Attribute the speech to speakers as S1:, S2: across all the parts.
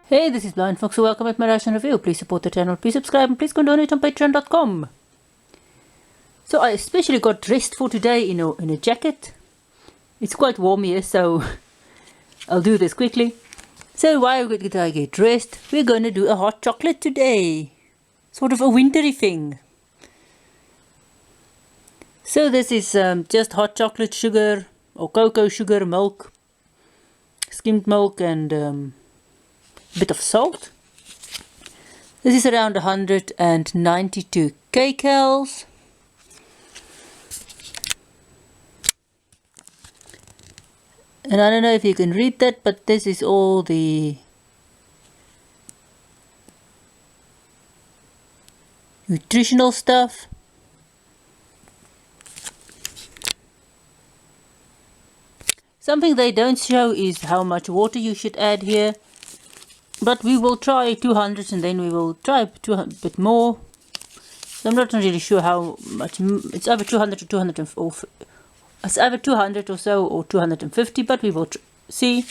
S1: Hey, this is BlindFox, so welcome at my Ration review. Please support the channel, please subscribe, and please go donate on patreon.com. So I especially got dressed for today in a jacket. It's quite warm here, so I'll do this quickly. So while I get dressed, we're going to do a hot chocolate today. Sort of a wintry thing. So this is just hot chocolate sugar, or cocoa sugar, milk, skimmed milk, and bit of salt. This is around 192 kcals. And I don't know if you can read that, but this is all the nutritional stuff. Something they don't show is how much water you should add here. But we will try 200 and then we will try a bit more. So I'm not really sure how much. It's either 200 or 200 or it's either 200 or so or 250, but we will see.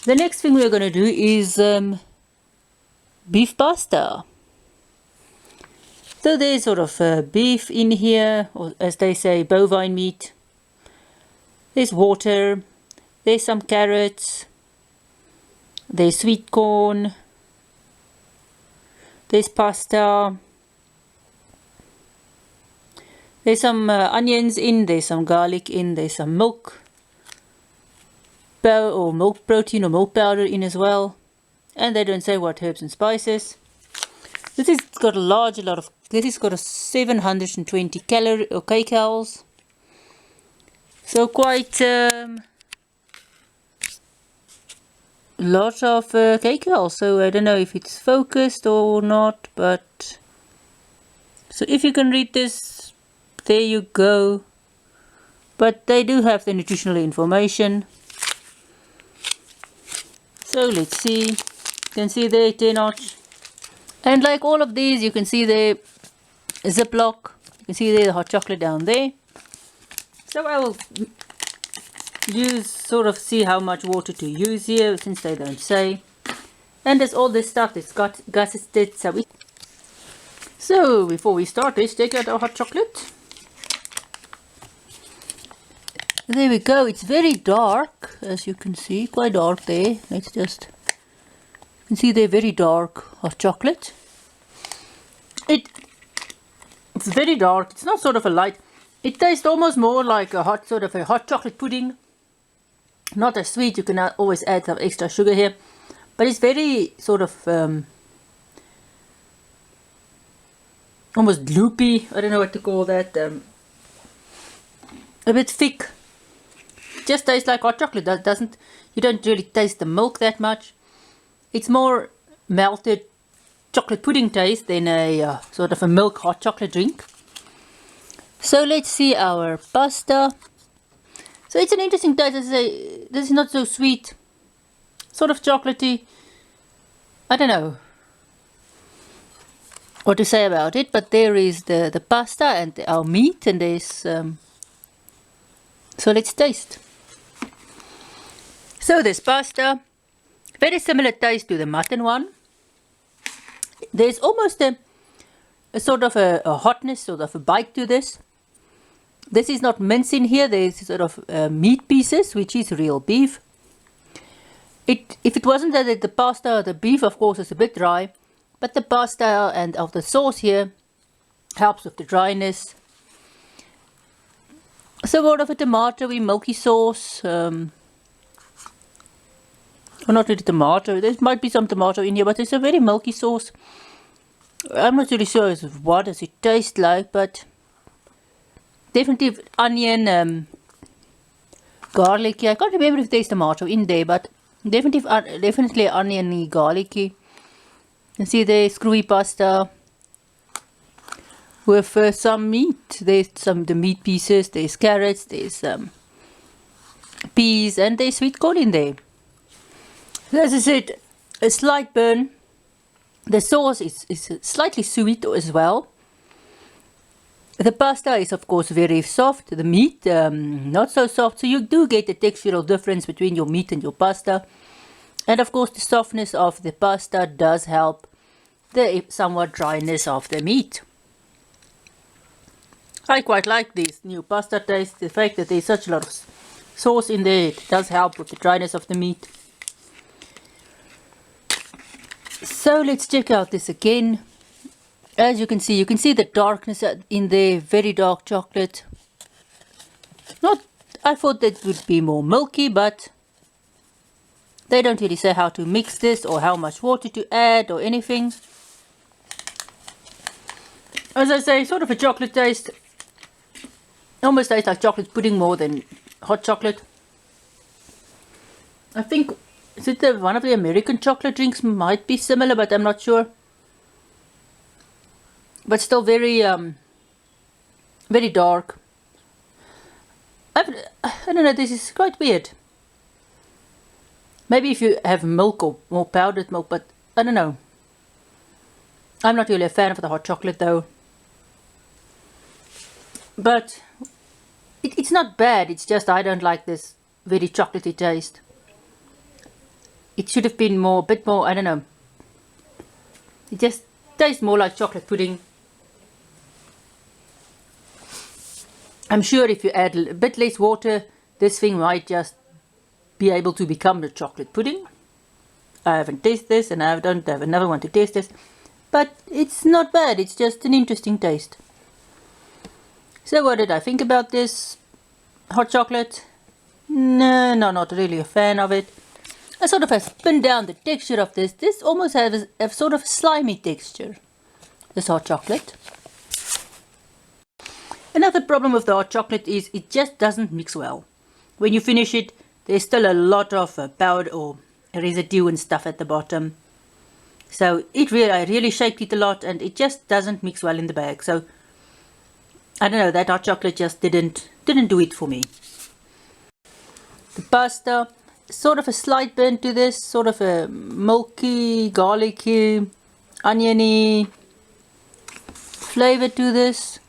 S1: The next thing we're going to do is beef pasta. So there's sort of beef in here, or as they say, bovine meat. There's water. There's some carrots. There's sweet corn, there's pasta, there's some onions in, there's some garlic in, there's some milk, or milk protein or milk powder in as well. And they don't say what herbs and spices. This has got this has got a 720 kcals. So quite lot of kcal, so I don't know if it's focused or not, but so if you can read this, there you go. But they do have the nutritional information. So let's see. You can see there 10 notch, and like all of these, you can see the Ziploc. You can see there the hot chocolate down there. So I will see how much water to use here, since they don't say. And there's all this stuff that's got gases. So before we start, let's take out our hot chocolate. There we go. It's very dark, as you can see, quite dark there. Let's just, you can see they're very dark hot chocolate. It's very dark. It's not sort of a light. It tastes almost more like a hot chocolate pudding. Not as sweet. You can always add some extra sugar here, but it's very sort of almost loopy. I don't know what to call that. A bit thick. Just tastes like hot chocolate. You don't really taste the milk that much. It's more melted chocolate pudding taste than a sort of a milk hot chocolate drink. So let's see our pasta. So it's an interesting taste. As I say, this is not so sweet, sort of chocolatey. I don't know what to say about it, but there is the pasta and our meat, and there's so let's taste. So this pasta, very similar taste to the mutton one. There's almost a sort of a hotness, sort of a bite to this. This is not mince in here. There's sort of meat pieces, which is real beef. If it wasn't that the pasta, the beef of course is a bit dry, but the pasta and of the sauce here helps with the dryness. So more of a tomatoey, milky sauce. Or not really tomato. There might be some tomato in here, but it's a very milky sauce. I'm not really sure what does it taste like, but definitely onion, garlicky. I can't remember if there's tomato in there, but definitely oniony, garlicky. You can see there's screwy pasta with some meat. There's the meat pieces. There's carrots. There's peas, and there's sweet corn in there. As I said, a slight burn. The sauce is slightly sweet as well. The pasta is of course very soft, the meat not so soft, so you do get a textural difference between your meat and your pasta. And of course the softness of the pasta does help the somewhat dryness of the meat. I quite like this new pasta taste. The fact that there's such a lot of sauce in there, it does help with the dryness of the meat. So let's check out this again. As you can see the darkness in there, very dark chocolate. I thought that would be more milky, but they don't really say how to mix this or how much water to add or anything. As I say, sort of a chocolate taste. Almost tastes like chocolate pudding more than hot chocolate. I think one of the American chocolate drinks might be similar, but I'm not sure. But still very very dark. I don't know, this is quite weird. Maybe if you have milk or more powdered milk, but I don't know. I'm not really a fan of the hot chocolate though. But it's not bad, it's just I don't like this very chocolatey taste. It should have been a bit more, I don't know. It just tastes more like chocolate pudding. I'm sure if you add a bit less water, this thing might just be able to become a chocolate pudding. I haven't tasted this and I don't have another one to taste this. But it's not bad, it's just an interesting taste. So what did I think about this hot chocolate? No, not really a fan of it. I sort of have spinned down the texture of this. This almost has a sort of slimy texture, this hot chocolate. Another problem with the hot chocolate is it just doesn't mix well. When you finish it, there's still a lot of powder or residue and stuff at the bottom. So I really shaked it a lot and it just doesn't mix well in the bag. So I don't know, that hot chocolate just didn't do it for me. The pasta, sort of a slight burn to this, sort of a milky, garlicky, oniony flavor to this.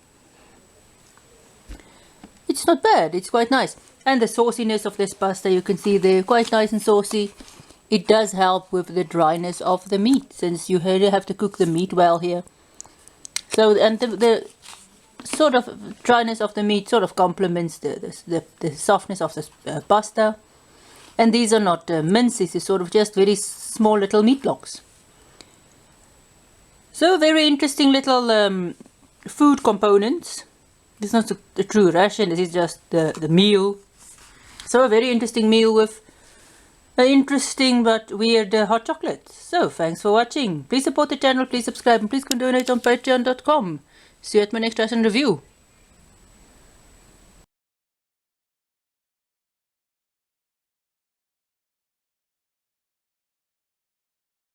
S1: It's not bad, it's quite nice. And the sauciness of this pasta, you can see there, quite nice and saucy. It does help with the dryness of the meat, since you really have to cook the meat well here. So, and the sort of dryness of the meat sort of complements the softness of the pasta. And these are not mince, this is sort of just very small little meat blocks. So very interesting little food components. This is not the true ration, this is just the meal. So a very interesting meal with an interesting but weird hot chocolate. So thanks for watching. Please support the channel, please subscribe and please donate on patreon.com. See you at my next ration review.